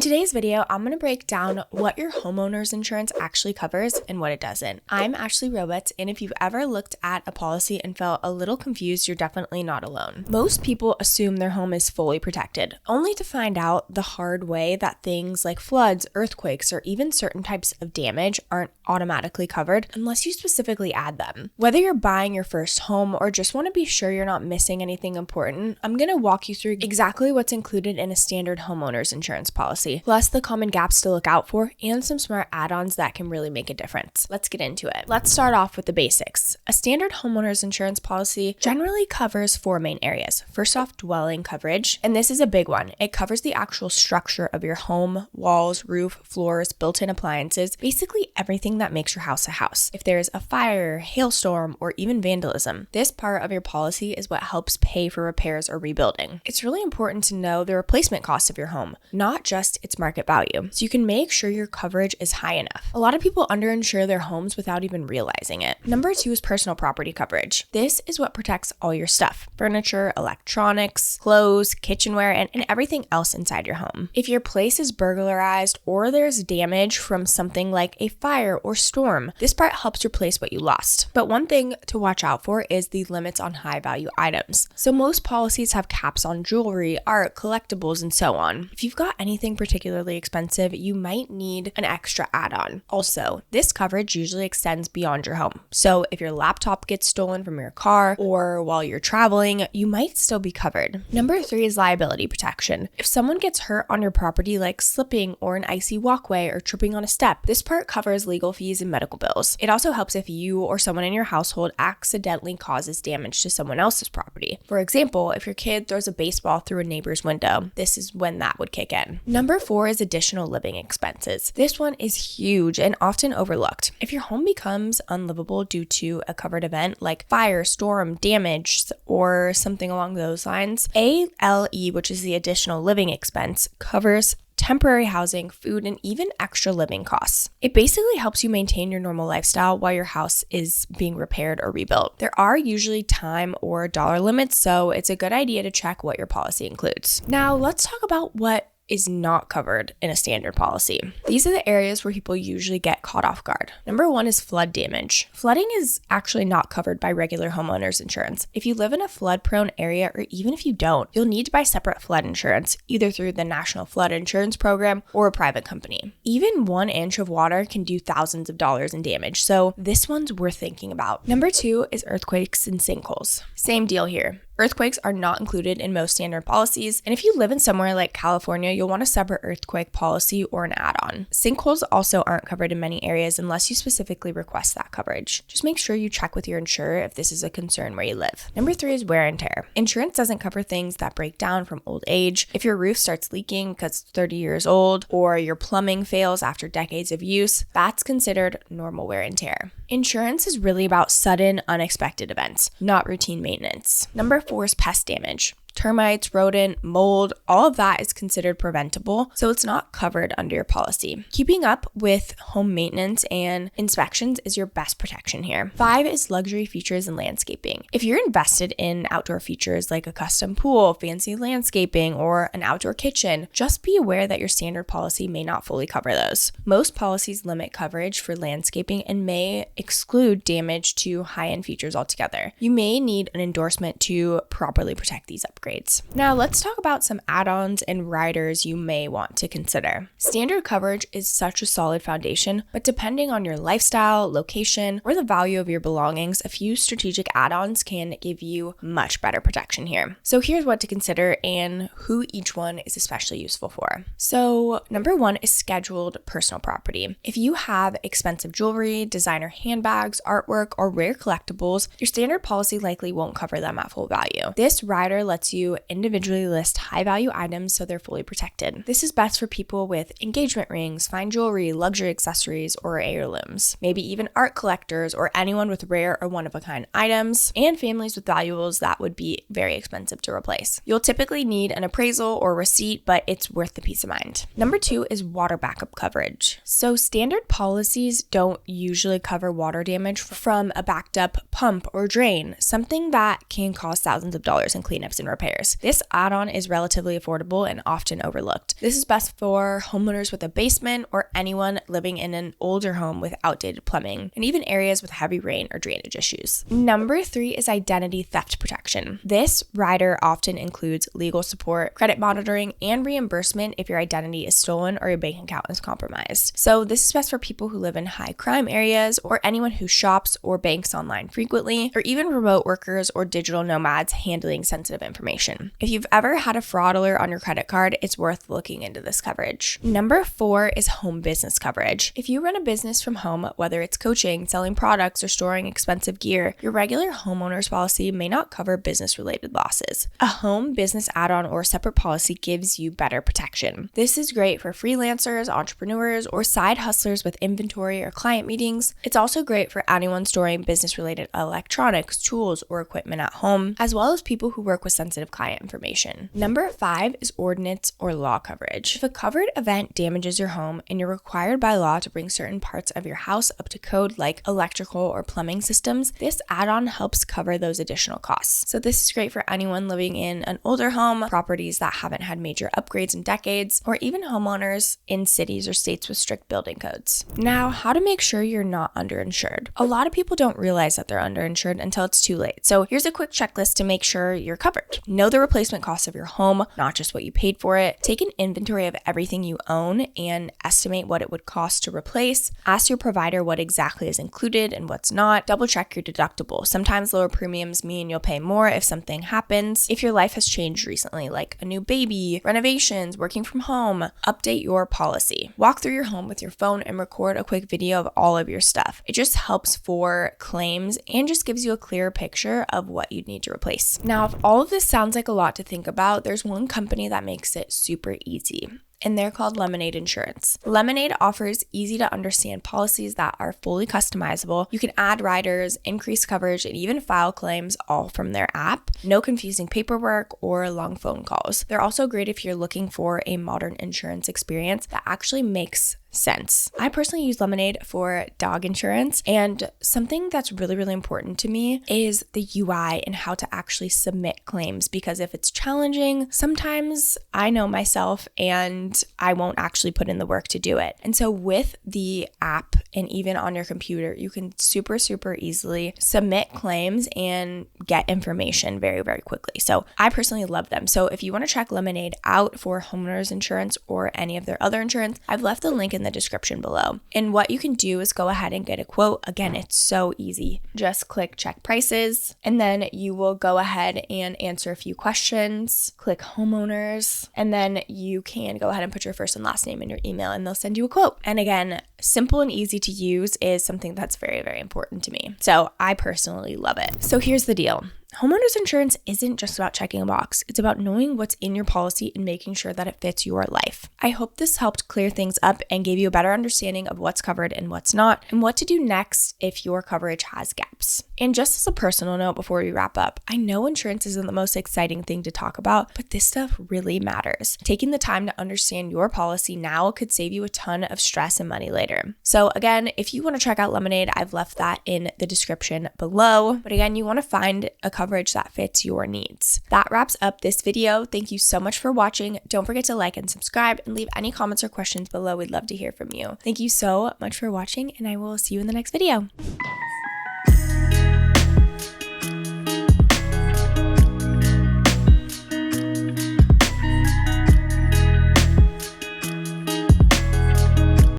In today's video, I'm going to break down what your homeowner's insurance actually covers and what it doesn't. I'm Ashley Roberts, and if you've ever looked at a policy and felt a little confused, you're definitely not alone. Most people assume their home is fully protected, only to find out the hard way that things like floods, earthquakes, or even certain types of damage aren't automatically covered unless you specifically add them. Whether you're buying your first home or just want to be sure you're not missing anything important, I'm going to walk you through exactly what's included in a standard homeowner's insurance policy, plus the common gaps to look out for and some smart add-ons that can really make a difference. Let's get into it. Let's start off with the basics. A standard homeowner's insurance policy generally covers four main areas. First off, dwelling coverage, and this is a big one. It covers the actual structure of your home, walls, roof, floors, built-in appliances, basically everything that makes your house a house. If there's a fire, hailstorm, or even vandalism, this part of your policy is what helps pay for repairs or rebuilding. It's really important to know the replacement cost of your home, not just its market value, so you can make sure your coverage is high enough. A lot of people underinsure their homes without even realizing it. Number two is personal property coverage. This is what protects all your stuff: furniture, electronics, clothes, kitchenware, and everything else inside your home. If your place is burglarized or there's damage from something like a fire or storm, this part helps replace what you lost. But one thing to watch out for is the limits on high value items. So most policies have caps on jewelry, art, collectibles, and so on. If you've got anything particularly expensive, you might need an extra add-on. Also, this coverage usually extends beyond your home. So if your laptop gets stolen from your car or while you're traveling, you might still be covered. Number three is liability protection. If someone gets hurt on your property, like slipping or an icy walkway or tripping on a step, this part covers legal fees and medical bills. It also helps if you or someone in your household accidentally causes damage to someone else's property. For example, if your kid throws a baseball through a neighbor's window, this is when that would kick in. Number four is additional living expenses. This one is huge and often overlooked. If your home becomes unlivable due to a covered event like fire, storm, damage, or something along those lines, ALE, which is the additional living expense, covers temporary housing, food, and even extra living costs. It basically helps you maintain your normal lifestyle while your house is being repaired or rebuilt. There are usually time or dollar limits, so it's a good idea to check what your policy includes. Now, let's talk about what is not covered in a standard policy. These are the areas where people usually get caught off guard. Number one is flood damage. Flooding is actually not covered by regular homeowners insurance. If you live in a flood-prone area, or even if you don't, you'll need to buy separate flood insurance, either through the National Flood Insurance Program or a private company. Even 1 inch of water can do thousands of dollars in damage, so this one's worth thinking about. Number two is earthquakes and sinkholes. Same deal here. Earthquakes are not included in most standard policies, and if you live in somewhere like California, you'll want a separate earthquake policy or an add-on. Sinkholes also aren't covered in many areas unless you specifically request that coverage. Just make sure you check with your insurer if this is a concern where you live. Number three is wear and tear. Insurance doesn't cover things that break down from old age. If your roof starts leaking because it's 30 years old, or your plumbing fails after decades of use, that's considered normal wear and tear. Insurance is really about sudden, unexpected events, not routine maintenance. Number four is pest damage. Termites, rodent, mold, all of that is considered preventable, so it's not covered under your policy. Keeping up with home maintenance and inspections is your best protection here. Five is luxury features and landscaping. If you're invested in outdoor features like a custom pool, fancy landscaping, or an outdoor kitchen, just be aware that your standard policy may not fully cover those. Most policies limit coverage for landscaping and may exclude damage to high-end features altogether. You may need an endorsement to properly protect these upgrades. Now let's talk about some add-ons and riders you may want to consider. Standard coverage is such a solid foundation, but depending on your lifestyle, location, or the value of your belongings, a few strategic add-ons can give you much better protection here. So here's what to consider and who each one is especially useful for. So number one is scheduled personal property. If you have expensive jewelry, designer handbags, artwork, or rare collectibles, your standard policy likely won't cover them at full value. This rider lets you individually list high-value items so they're fully protected. This is best for people with engagement rings, fine jewelry, luxury accessories, or heirlooms, maybe even art collectors or anyone with rare or one-of-a-kind items, and families with valuables that would be very expensive to replace. You'll typically need an appraisal or receipt, but it's worth the peace of mind. Number two is water backup coverage. So standard policies don't usually cover water damage from a backed up pump or drain, something that can cost thousands of dollars in cleanups and repairs. repairs. This add-on is relatively affordable and often overlooked. This is best for homeowners with a basement or anyone living in an older home with outdated plumbing, and even areas with heavy rain or drainage issues. Number 3 is identity theft protection. This rider often includes legal support, credit monitoring, and reimbursement if your identity is stolen or your bank account is compromised. So this is best for people who live in high crime areas or anyone who shops or banks online frequently, or even remote workers or digital nomads handling sensitive information. If you've ever had a fraud alert on your credit card, it's worth looking into this coverage. Number 4 is home business coverage. If you run a business from home, whether it's coaching, selling products, or storing expensive gear, your regular homeowner's policy may not cover business-related losses. A home business add-on or separate policy gives you better protection. This is great for freelancers, entrepreneurs, or side hustlers with inventory or client meetings. It's also great for anyone storing business-related electronics, tools, or equipment at home, as well as people who work with sensitive client information. Number 5 is ordinance or law coverage. If a covered event damages your home and you're required by law to bring certain parts of your house up to code like electrical or plumbing systems, this add-on helps cover those additional costs. So this is great for anyone living in an older home, properties that haven't had major upgrades in decades, or even homeowners in cities or states with strict building codes. Now, how to make sure you're not underinsured. A lot of people don't realize that they're underinsured until it's too late. So here's a quick checklist to make sure you're covered. Know the replacement cost of your home, not just what you paid for it. Take an inventory of everything you own and estimate what it would cost to replace. Ask your provider what exactly is included and what's not. Double check your deductible. Sometimes lower premiums mean you'll pay more if something happens. If your life has changed recently, like a new baby, renovations, working from home, update your policy. Walk through your home with your phone and record a quick video of all of your stuff. It just helps for claims and just gives you a clearer picture of what you'd need to replace. Now, if all of this sounds like a lot to think about, there's one company that makes it super easy, and they're called Lemonade Insurance. Lemonade offers easy to understand policies that are fully customizable. You can add riders, increase coverage, and even file claims all from their app. No confusing paperwork or long phone calls. They're also great if you're looking for a modern insurance experience that actually makes sense. I personally use Lemonade for dog insurance, and something that's really, really important to me is the UI and how to actually submit claims, because if it's challenging, sometimes I know myself and I won't actually put in the work to do it. And so with the app and even on your computer, you can super easily submit claims and get information very, very quickly. So I personally love them. So if you want to check Lemonade out for homeowners insurance or any of their other insurance, I've left the link in the description below. And what you can do is go ahead and get a quote. Again, it's so easy. Just click check prices, and then you will go ahead and answer a few questions, click homeowners, and then you can go ahead and put your first and last name in your email and they'll send you a quote. And again, simple and easy to use is something that's very, very important to me. So I personally love it. So here's the deal. Homeowners insurance isn't just about checking a box. It's about knowing what's in your policy and making sure that it fits your life. I hope this helped clear things up and gave you a better understanding of what's covered and what's not, and what to do next if your coverage has gaps. And just as a personal note before we wrap up, I know insurance isn't the most exciting thing to talk about, but this stuff really matters. Taking the time to understand your policy now could save you a ton of stress and money later. So again, if you want to check out Lemonade, I've left that in the description below. But again, you want to find a coverage that fits your needs. That wraps up this video. Thank you so much for watching. Don't forget to like and subscribe and leave any comments or questions below. We'd love to hear from you. Thank you so much for watching, and I will see you in the next video.